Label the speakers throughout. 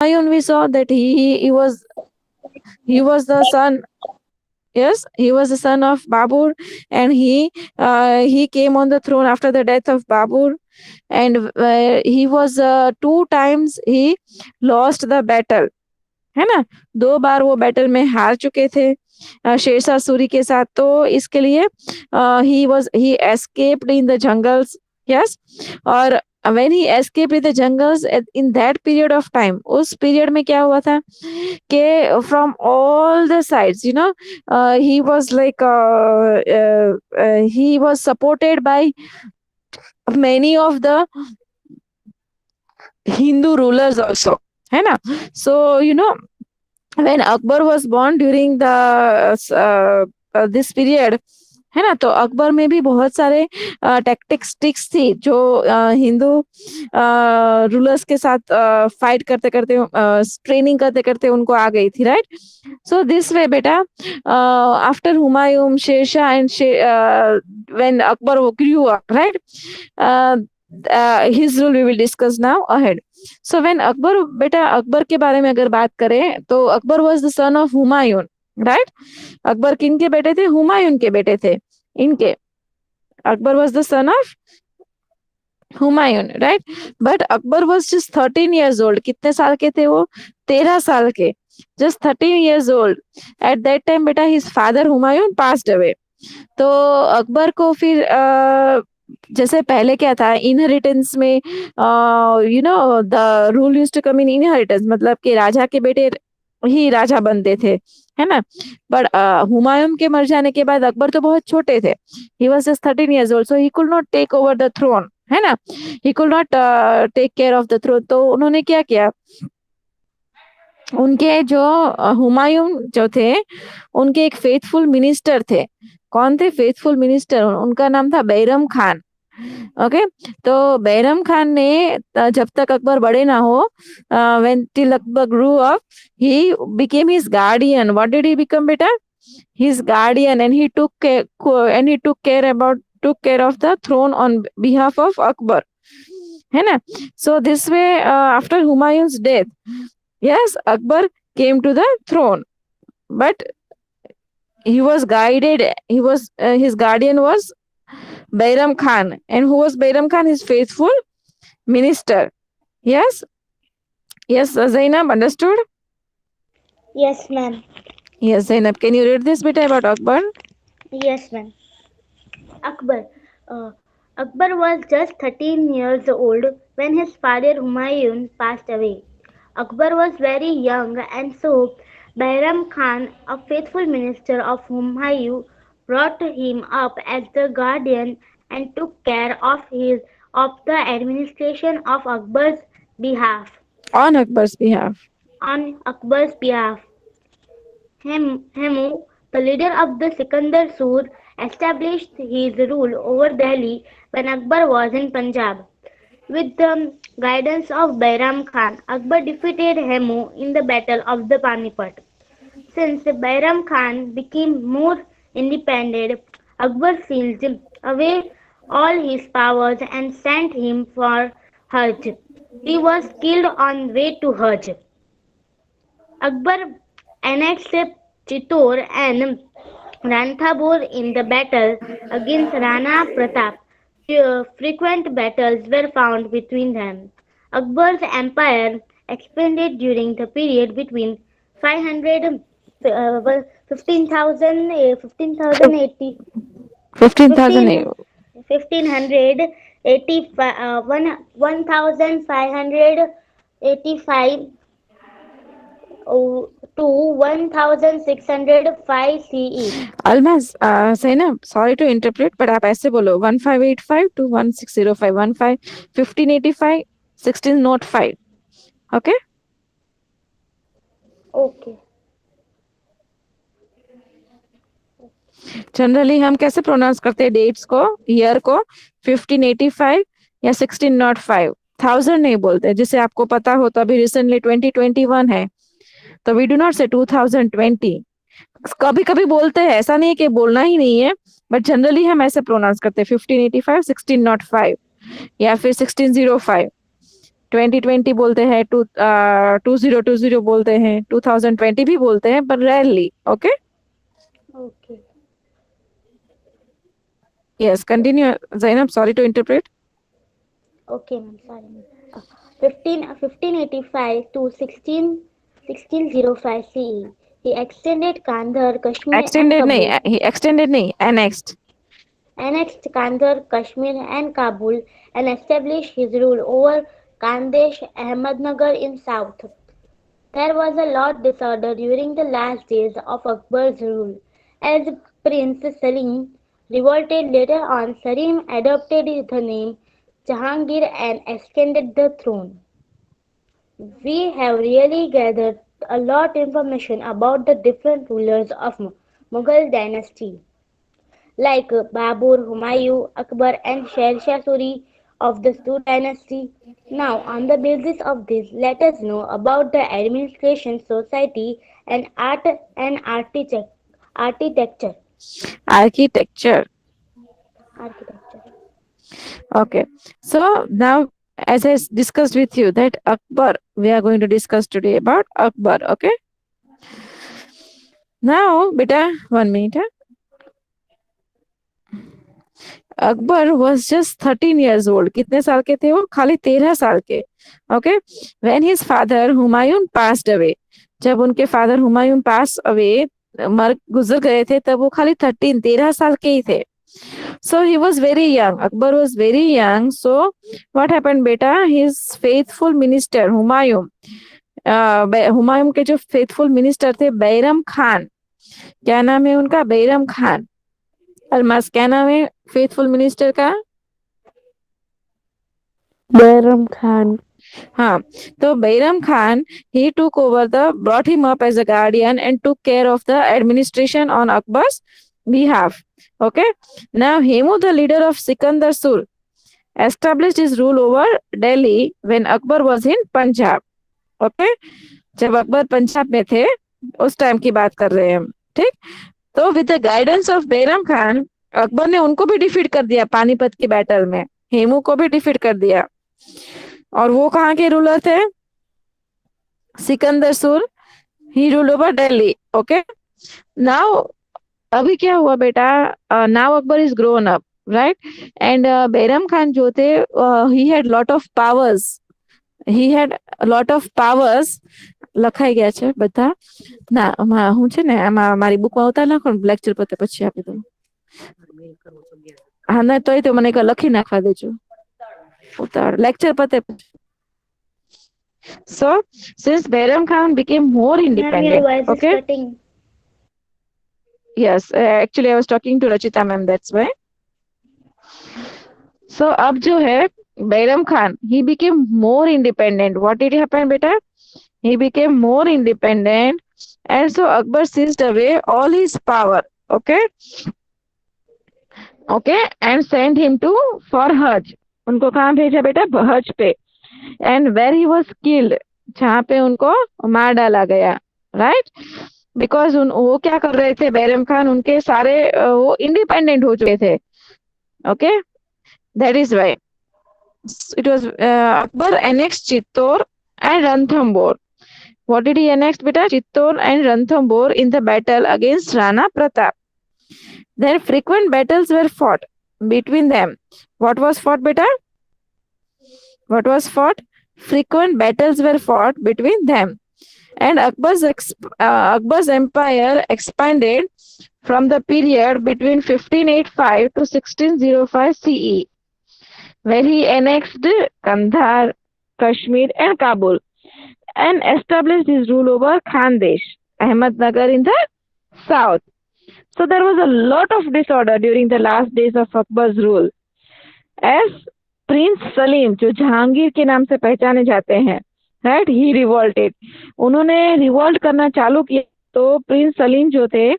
Speaker 1: Humayun, we saw that he was the son. Yes, he was the son of Babur, and he came on the throne after the death of Babur, and he was two times he lost the battle, है ना? 2 बार वो battle में हार चुके थे शेरशाह सूरी के साथ। तो इसके लिए he escaped in the jungles. Yes, और when he escaped in the jungles in that period of time, उस पीरियड में क्या हुआ था कि from all the sides, he was like he was supported by many of the Hindu rulers also, है ना? So when Akbar was born during the this period, है ना, तो अकबर में भी बहुत सारे टैक्टिक्स ट्रिक्स थी जो हिंदू रूलर्स के साथ फाइट करते करते ट्रेनिंग करते करते उनको आ गई थी, राइट? सो दिस वे बेटा, after Humayun, Sher Shah and when Akbar grew up, right? His rule we will discuss now ahead. So when Akbar, बेटा अकबर के बारे में अगर बात करें तो Akbar was the son of Humayun, right? Akbar किन के बेटे थे? हुमायूं के बेटे थे इनके। Akbar was the son of Humayun, right? But Akbar was just 13 years old. कितने साल के थे वो? 13 साल के, just 13 years old. At that time बेटा his father Humayun passed away. तो अकबर को फिर जैसे पहले क्या था, इनहेरिटेंस में the rule used to come in inheritance, मतलब कि राजा के बेटे ही राजा बनते थे, है ना? बट हुमायूं के मर जाने के बाद अकबर तो बहुत छोटे थे, he was just 13 years old, so he could not take over the throne, है ना? He could not take care of the throne. तो उन्होंने क्या किया, उनके जो हुमायूं जो थे, उनके एक फेथफुल मिनिस्टर थे। कौन थे फेथफुल मिनिस्टर? उनका नाम था बैरम खान। ओके, तो बैरम खान ने जब तक अकबर बड़े ना हो, when till Akbar grew up, he became his guardian. What did he become बेटा? His guardian, and he took care about took care of the throne on behalf of Akbar, है ना? So this way, after Humayun's death, yes, Akbar came to the throne, but he was guided. His guardian was Bairam Khan, and who was Bairam Khan? His faithful minister. Yes, yes, Zainab, understood?
Speaker 2: Yes, ma'am.
Speaker 1: Yes, Zainab, can you read this bit about Akbar?
Speaker 2: Yes, ma'am. Akbar. Uh, Akbar was just 13 years old when his father Humayun passed away. Akbar was very young, and so Bairam Khan, a faithful minister of Humayun, brought him up as the guardian and took care of the administration of Akbar's behalf.
Speaker 1: On Akbar's behalf.
Speaker 2: On Akbar's behalf, Hemu, the leader of the Sikandar Sur, established his rule over Delhi when Akbar was in Punjab. With the guidance of Bairam Khan, Akbar defeated Hemu in the Battle of the Panipat. Since Bairam Khan became more independent, Akbar sealed away all his powers and sent him for Hajj. He was killed on way to Hajj. Akbar annexed Chittor and Ranthambore in the battle against Rana Pratap. Frequent battles were found between them. Akbar's empire expanded during the period between 500 15,000 15,080
Speaker 1: 15,000.
Speaker 2: 1585 1585 to 1605 CE.
Speaker 1: Almas, Zainab, sorry to interpret, but आप ऐसे बोलो 1585 to 1605, 1585, 1605. Okay?
Speaker 2: Okay.
Speaker 1: Generally हम कैसे pronounce करते हैं dates को, year को? 1585 या 1605, 1000 नहीं बोलते। जिसे आपको पता हो तो अभी रिसेंटली 2021 है, तो वी डू नॉट से 2020। कभी कभी बोलते हैं, ऐसा नहीं कि बोलना ही नहीं है, बट जनरली हम ऐसे प्रोनाउंस करते हैं 1585, 1605 या फिर 1605। 2020 बोलते हैं, 2020 बोलते हैं, 2020 भी बोलते हैं, पर rarely. Okay.
Speaker 2: Okay.
Speaker 1: Yes, continue, Zainab. Sorry to interpret.
Speaker 2: Okay, ma'am. Sorry, ma'am. 1585 to 1605 CE. He extended Kandhar, Kashmir, and
Speaker 1: Extended नहीं,
Speaker 2: Kabul.
Speaker 1: he extended नहीं, annexed.
Speaker 2: Annexed Kandhar, Kashmir, and Kabul, and established his rule over Khandesh, Ahmednagar in south. There was a lot disorder during the last days of Akbar's rule. As Prince Salim revolted later on, Salim adopted the name Jahangir and extended the throne. We have really gathered a lot of information about the different rulers of Mughal dynasty, like Babur, Humayun, Akbar, and Sher Shah Suri of the Suri dynasty. Now, on the basis of this, let us know about the administration, society, and art and architecture.
Speaker 1: Architecture.
Speaker 2: Architecture.
Speaker 1: Okay. So now, as I discussed with you that Akbar, we are going to discuss today about Akbar. Okay. Now, beta, 1 minute. Akbar was just 13 years old. कितने साल के थे वो? खाली 13 साल के. Okay. When his father Humayun passed away, जब उनके फादर हुमायूं पास अवे मर गुजर गए थे, तब वो खाली 13 साल के ही थे. So he was very young. Akbar was very young. So what happened, beta? His faithful minister Humayun, Humayun के जो फेथफुल मिनिस्टर थे बैरम खान, क्या नाम है उनका? बैरम खान. अलमास, क्या नाम है फेथफुल मिनिस्टर का?
Speaker 3: Bayram Khan.
Speaker 1: हाँ, तो Bairam Khan, he took over brought him up as a guardian and took care of the administration on Akbar's behalf. Okay. Now Hemu, the leader of Sikandar Sur, established his rule over Delhi when Akbar was in Punjab. Okay. जब अकबर पंजाब में थे, उस time की बात कर रहे हैं हम. ठीक. तो with the guidance of Bairam Khan, Akbar ने उनको भी डिफीट कर दिया पानीपत की बैटल में. हेमू को भी डिफीट कर दिया. और वो कहाँ के रूलर थे? Sikandar Sur. He rule over Delhi. Okay. Now अभी क्या हुआ बेटा? Now Akbar is grown up, right? And Bairam Khan जो थे, he had lot of powers. He had lot of powers. લખાઈ ગયા છે બધા. ના, હું છે ને આમાં મારી બુકમાં ઉતાર નાખો, લેક્ચર પતે પછી આપી દઉં. હા, ના તોય તો મને લખી નાખવા દેજો. ઉતાર લેક્ચર પતે. So since Bayram Khan became more
Speaker 2: Ma'am, your
Speaker 1: independent,
Speaker 2: voice is
Speaker 1: okay?
Speaker 2: cutting.
Speaker 1: Yes, actually I was talking to Rachita ma'am, that's why. So अब जो है Bayram Khan, he became more independent. What did happen, beta? He became more independent, and so Akbar seized away all his power. Okay. Okay, and sent him to for Hajj. उनको कहाँ भेजा बेटा? हज पे. And where he was killed, जहाँ पे उनको मार डाला गया. राइट. बिकॉज वो क्या कर रहे थे बैरम खान? उनके सारे वो इंडिपेंडेंट हो चुके थे. Okay. That is why it was Akbar annexed Chittor and Ranthambore. What did he annex, beta? Chittor and Ranthambore in the battle against Rana Pratap. Then frequent battles were fought between them. What was fought, beta? What was fought? Frequent battles were fought between them. And Akbar's empire expanded from the period between 1585 to 1605 CE, where he annexed Kandhar, Kashmir, and Kabul, and established his rule over Khandesh, Ahmednagar in the south. So there was a lot of disorder during the last days of Akbar's rule. As Prince Salim, जो जहांगीर के नाम से पहचाने जाते हैं, right, ही revolted. उन्होंने revolt करना चालू किया. तो प्रिंस सलीम जो थे,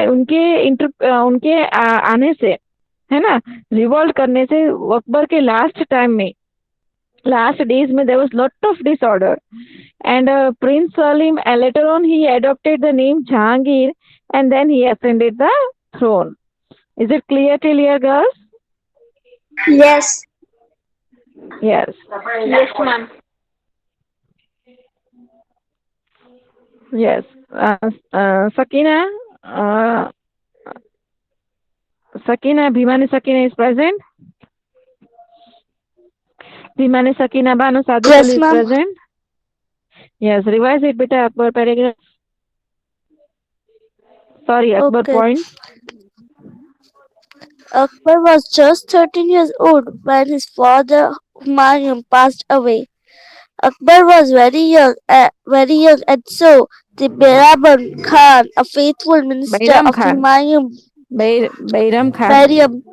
Speaker 1: उनके आने से, है ना, रिवोल्ट करने से अकबर के लास्ट टाइम में, लास्ट डेज में there was lot of disorder, and Prince Salim later on he adopted the name Jahangir, and then he ascended the throne. Is it clear till here, girls?
Speaker 3: Yes.
Speaker 1: Yes.
Speaker 2: Yes, ma'am.
Speaker 1: Yes. Sakina. Uh, Sakina. Bhimani Sakina is present. Bhimani Sakina Banu
Speaker 3: Yes,
Speaker 1: Sadhupal is
Speaker 3: ma'am.
Speaker 1: present. Yes. Revise it, beta. Akbar paragraph. Sorry, Akbar
Speaker 3: Okay.
Speaker 1: point.
Speaker 3: Akbar was just 13 years old when his father Humayun passed away. Akbar was very young, and so the Biraban Khan, a faithful minister
Speaker 1: Bairam
Speaker 3: of the
Speaker 1: Khan.
Speaker 3: Humayun,
Speaker 1: Bairam Khan.
Speaker 3: Bariam,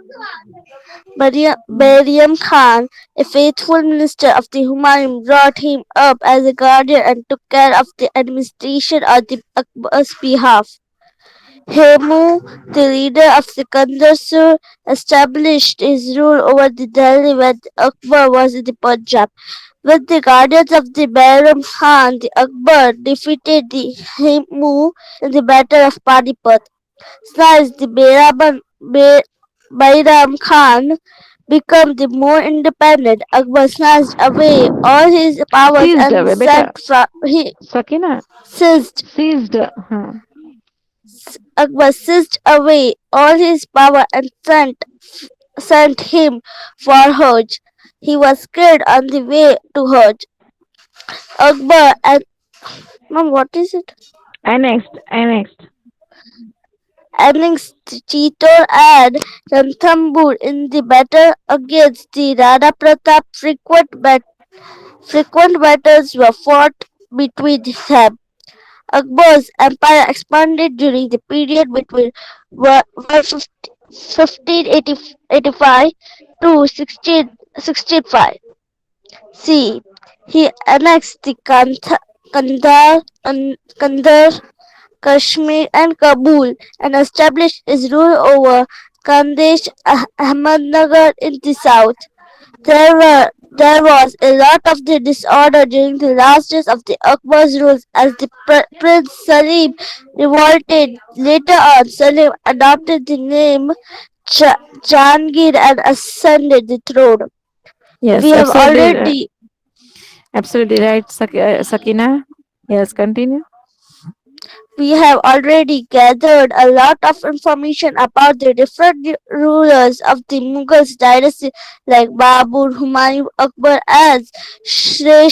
Speaker 3: Bariam Khan, a faithful minister of the Humayun, brought him up as a guardian and took care of the administration on the Akbar's behalf. Hemu, the leader of Sikandar Sur, established his rule over the Delhi when Akbar was in the Punjab. With the guardians of the Bairam Khan, the Akbar defeated the Hemu in the Battle of Panipat. Thus, the Bairam Khan became the more independent. Akbar snatched away all his powers
Speaker 1: Seized
Speaker 3: and
Speaker 1: away, beta.
Speaker 3: he
Speaker 1: Sakina.
Speaker 3: seized
Speaker 1: Seized.
Speaker 3: Akbar seized away all his power and sent him for Hajj. He was killed on the way to Hajj. Akbar and Mom, what is it?
Speaker 1: Annexed. Annexed.
Speaker 3: Annexed Chitor and Ranthambore in the battle against the Rana Pratap. Frequent battles were fought between them. Akbar's empire expanded during the period between 1585 to 1665. C. He annexed the Kandar, Kashmir, and Kabul and established his rule over Khandesh Ahmednagar in the south. There was a lot of the disorder during the last days of the Akbar's rule as the Prince Salim revolted. Later on, Salim adopted the name Jahangir and ascended the throne.
Speaker 1: Yes,
Speaker 3: We have
Speaker 1: absolutely,
Speaker 3: already
Speaker 1: absolutely right, Sakina. Yes, continue.
Speaker 3: we have already gathered a lot of information about the different rulers of the Mughal dynasty like Babur, Humayun, Akbar and Sher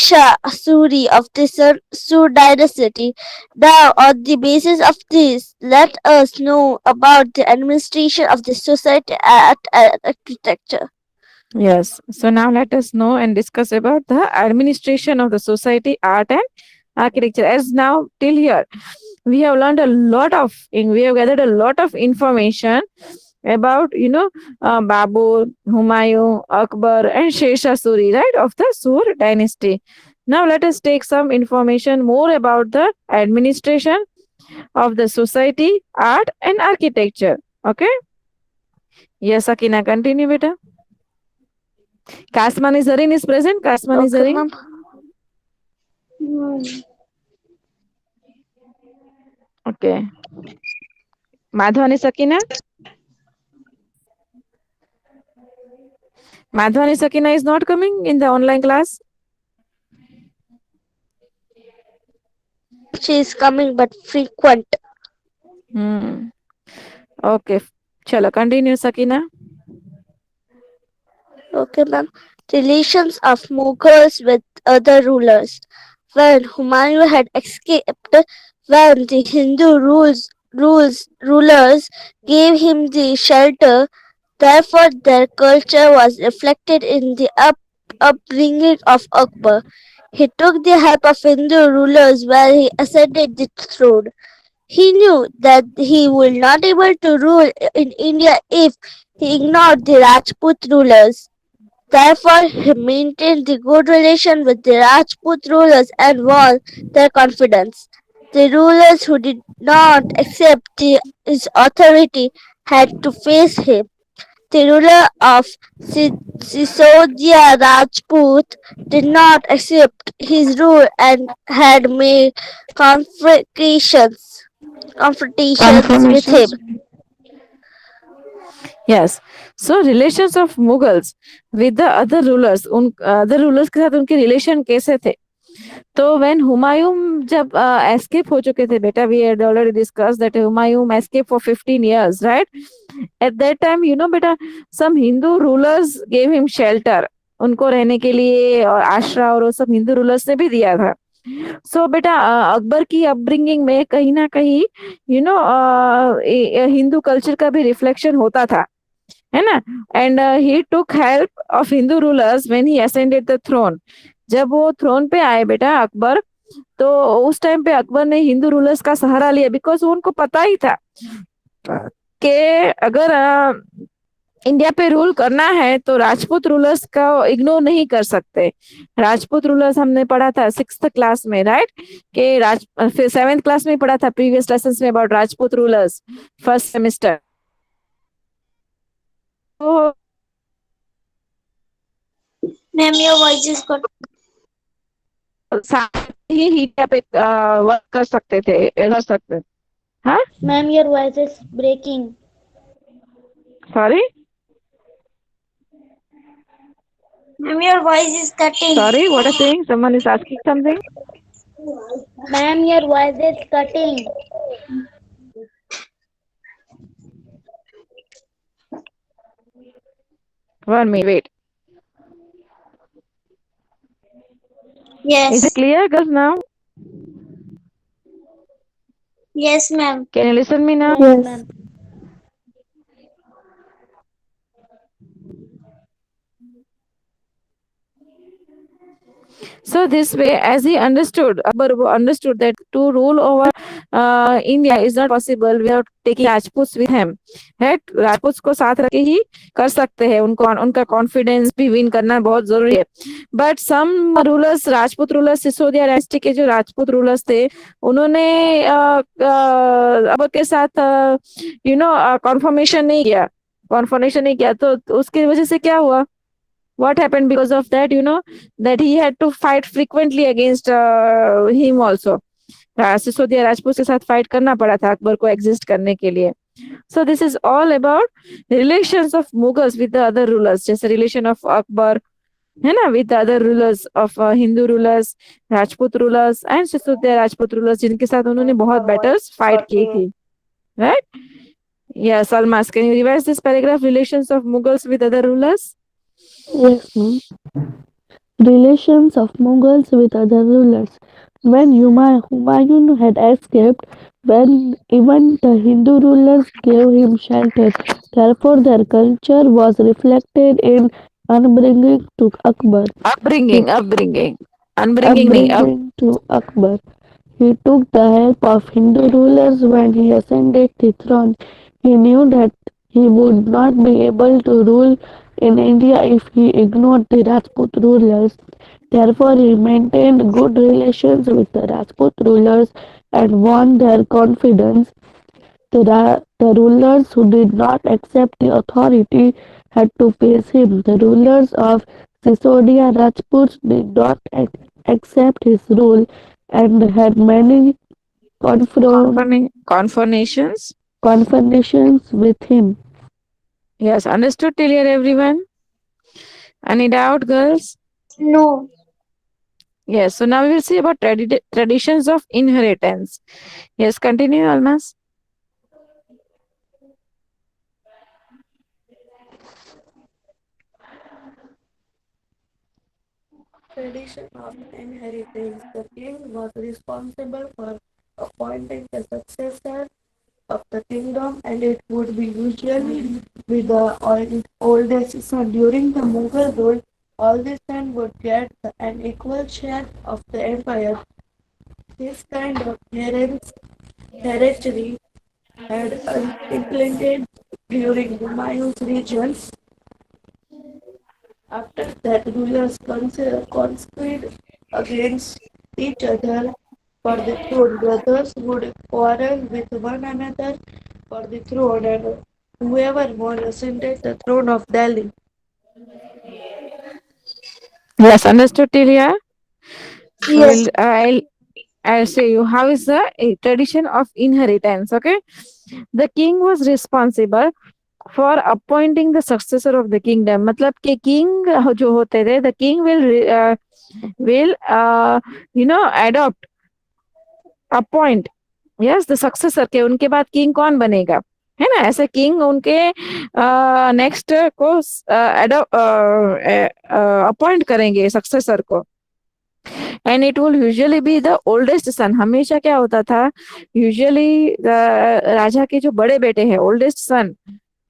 Speaker 3: Suri of the Sur dynasty. Now, on the basis of this, let us know about the administration of the society and architecture.
Speaker 1: Yes. So now let us know and discuss about the administration of the society, art, and architecture. As now till here, we have learned a lot of, we have gathered a lot of information about, Babur, Humayun, Akbar, and Shesha Suri, right, of the Sur dynasty. Now let us take some information more about the administration of the society, art, and architecture. Okay. Yes, Akina, continue, beta. Kasmani Zarin is present. Kasmani
Speaker 3: Okay,
Speaker 1: Zarin.
Speaker 3: ma'am.
Speaker 1: Okay. Madhwani Sakina. Madhwani Sakina is not coming in the online class.
Speaker 3: She is coming but frequent.
Speaker 1: Hmm. Okay. Chalo, continue, Sakina.
Speaker 3: Okay, ma'am. Relations of Mughals with other rulers. When Humayun had escaped, when the Hindu rulers gave him the shelter, therefore their culture was reflected in the upbringing of Akbar. He took the help of Hindu rulers while he ascended the throne. He knew that he would not be able to rule in India if he ignored the Rajput rulers. Therefore, he maintained the good relation with the Rajput rulers and won their confidence. The rulers who did not accept his authority had to face him. The ruler of Sisodiya Rajput did not accept his rule and had made confrontations with him.
Speaker 1: Confirmations. Yes. So relations of Mughals with the other rulers, उन other rulers के साथ उनके relation कैसे थे? तो when Humayun जब escape हो चुके थे बेटा, we had already discussed that Humayun escaped for 15 years, right? At that time, you know बेटा, some Hindu rulers gave him shelter. उनको रहने के लिए और आश्रय और वो सब हिंदू रूलर्स ने भी दिया था. सो बेटा अकबर की अपब्रिंगिंग में कहीं ना कहीं हिंदू कल्चर का भी रिफ्लेक्शन होता था, है ना. And he took help of Hindu rulers when he ascended the throne. जब वो थ्रोन पे आए बेटा अकबर, तो उस टाइम पे अकबर ने हिंदू रूलर्स का सहारा लिया, बिकॉज उनको पता ही था कि अगर इंडिया पे रूल करना है तो राजपूत रूलर्स का इग्नोर नहीं कर सकते. राजपूत रूलर्स हमने पढ़ा था 6th क्लास में, राइट? कि राज फिर 7th क्लास में पढ़ा था प्रीवियस लेसन में about Rajput rulers, first semester. तो
Speaker 3: Ma'am, your voice is cut.
Speaker 1: साथ ही इंडिया पे वर्क कर सकते थे, कर सकते. हाँ,
Speaker 2: Ma'am, your voice is breaking.
Speaker 1: Sorry
Speaker 3: Ma'am, your voice is cutting.
Speaker 1: Sorry, what are saying, someone is asking something.
Speaker 2: Ma'am, your voice is cutting.
Speaker 1: One minute, wait. Is it
Speaker 3: Yes.
Speaker 1: clear, girls, now?
Speaker 3: Yes, ma'am.
Speaker 1: Can you listen me now?
Speaker 2: Yes, ma'am.
Speaker 1: So this way, as he understood, Akbar understood that to rule over India is not possible without taking Rajputs with him. Right? Rajputs को साथ रख के ही कर सकते हैं. उनको उनका confidence भी विन करना बहुत जरूरी है. But some rulers, Rajput rulers, Sisodia dynasty के जो राजपूत रूलर्स थे, उन्होंने अकबर के साथ कॉन्फर्मेशन नहीं किया, कॉन्फर्मेशन नहीं किया. तो उसकी वजह से क्या हुआ? What happened because of that, that he had to fight frequently against him also. Sisodia Rajput के साथ फाइट करना पड़ा था अकबर को एग्जिस्ट करने के लिए. So this is all about relations of Mughals with the other rulers, जैसे relation of अकबर, है ना, with the other rulers of Hindu rulers, Rajput rulers and Sisodia Rajput rulers, जिनके साथ उन्होंने बहुत battles fight की थी, right? Yes, Almas, can you revise this paragraph, relations of Mughals with other rulers?
Speaker 4: Yes, ma'am. Relations of Mughals with other rulers. When Humayun had escaped, when even the Hindu rulers gave him shelter, therefore their culture was reflected in upbringing to Akbar.
Speaker 1: Upbringing. Unbringing नहीं,
Speaker 4: Upbringing to Akbar. He took the help of Hindu rulers when he ascended the throne. He knew that he would not be able to rule in India if he ignored the Rajput rulers. Therefore, he maintained good relations with the Rajput rulers and won their confidence. The rulers who did not accept the authority had to face him. The rulers of Sisodia Rajputs did not accept his rule and had many
Speaker 1: confirmations.
Speaker 4: confrontations with him.
Speaker 1: Yes, understood till here, everyone? Any doubt, girls?
Speaker 3: No.
Speaker 1: Yes, so now we will see about traditions of inheritance. Yes, continue, Almas.
Speaker 4: Tradition of inheritance. The king was responsible for appointing the successor of the kingdom, and it would be usually with the oldest son. During the Mughal rule, all the sons would get an equal share of the empire. This kind of hereditary had implemented during Humayun's region. After that, rulers conspired against each other for the throne. Brothers would quarrel with one another for the throne, and whoever won ascended the throne of Delhi.
Speaker 1: Yes, understood till here? So
Speaker 3: Yes.
Speaker 1: I'll say you how is the tradition of inheritance. Okay, the king was responsible for appointing the successor of the kingdom. मतलब कि king जो होते थे, the king will adopt, appoint, yes, the successor, के उनके बाद king कौन बनेगा, है ना, ऐसे king उनके नेक्स्ट को अपॉइंट करेंगे सक्सेसर को, and it will usually be the oldest son. हमेशा क्या होता था, यूजुअली राजा के जो बड़े बेटे हैं, ओल्डेस्ट सन,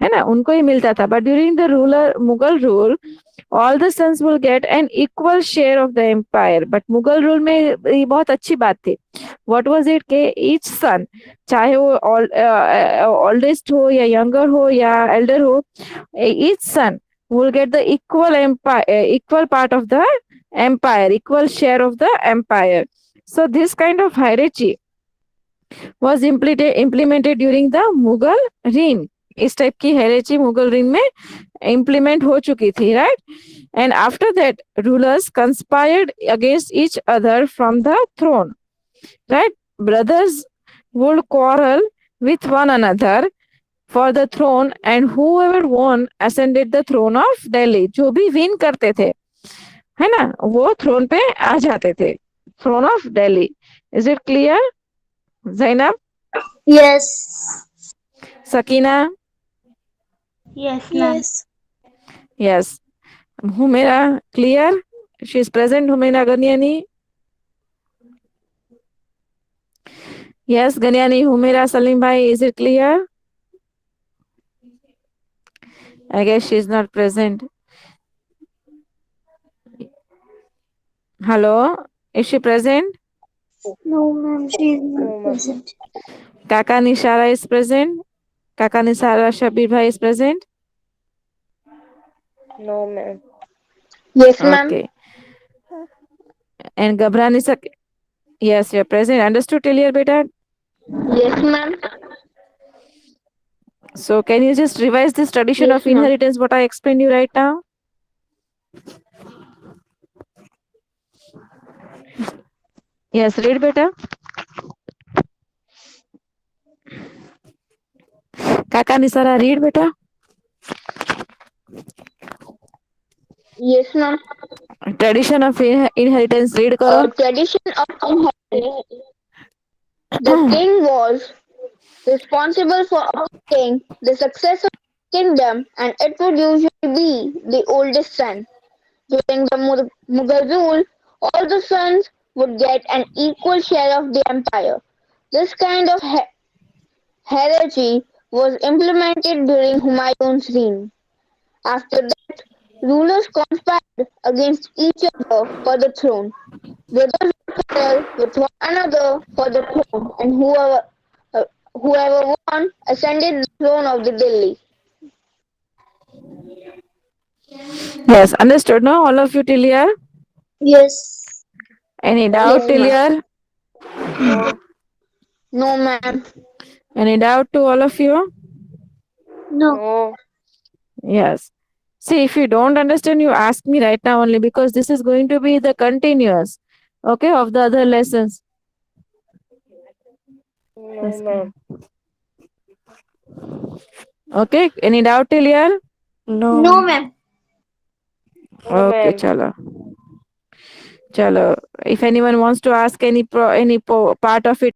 Speaker 1: है ना, उनको ही मिलता था। But during the ruler Mughal rule all the sons will get an equal share of the empire. But Mughal rule में ये बहुत अच्छी बात थी। व्हाट वाज इट के ईच सन, चाहे वो ओल्डेस्ट हो या यंगर हो या एल्डर हो, each son will get the equal empire, equal part of the empire, equal share of the empire. So this kind of hierarchy was implemented during the Mughal reign. इस type की hierarchy Mughal reign में implement हो चुकी थी, right? And after that, rulers conspired against each other from the throne, right? Brothers would quarrel with one another for the throne, and whoever won ascended the throne of Delhi. जो भी win करते थे, है ना, वो throne पे आ जाते थे, throne of Delhi. Is it clear, Zainab?
Speaker 3: Yes.
Speaker 1: Sakina?
Speaker 2: Yes, ma'am.
Speaker 1: Yes. Humaira, clear? She is present, Humaira Ganyani? Yes, Ganyani, Humaira, Salim bhai, is it clear? I guess she is not present. Hello, is she present?
Speaker 3: No, ma'am, she is not present.
Speaker 1: Kaka Nishara is present. Kaka Nishara Shabir bhai is present.
Speaker 5: No, ma'am. Yes, ma'am.
Speaker 1: Okay. And Gabra Nisa, yes, you are present. Understood till here, beta?
Speaker 5: Yes, ma'am.
Speaker 1: So can you just revise this tradition
Speaker 5: Yes,
Speaker 1: of
Speaker 5: ma'am.
Speaker 1: inheritance, what I explained you right now? Yes, read beta. Kaka Nisara, read beta.
Speaker 5: Yes, ma'am.
Speaker 1: Tradition of inheritance, read karo.
Speaker 5: Tradition of inheritance. The king was responsible for appointing the successor of the kingdom, and it would usually be the oldest son. During the Mughal rule, all the sons would get an equal share of the empire. This kind of hierarchy was implemented during Humayun's reign. After that, rulers conspired against each other for the throne. Brothers would quarrel with one another for the throne, and whoever won ascended the throne of the Delhi.
Speaker 1: Yes, understood, no? All of you till here?
Speaker 3: Yes.
Speaker 1: Any doubt
Speaker 5: Yes,
Speaker 1: till
Speaker 5: ma'am.
Speaker 1: here?
Speaker 5: No, ma'am.
Speaker 1: Any doubt to all of you?
Speaker 3: No.
Speaker 5: No.
Speaker 1: Yes. See, if you don't understand, you ask me right now only, because this is going to be the continuous, okay, of the other lessons.
Speaker 5: No, ma'am.
Speaker 1: Okay, any doubt till here?
Speaker 3: No, ma'am.
Speaker 5: No,
Speaker 1: Okay,
Speaker 5: ma'am.
Speaker 1: chalo. Chalo. If anyone wants to ask any part of it,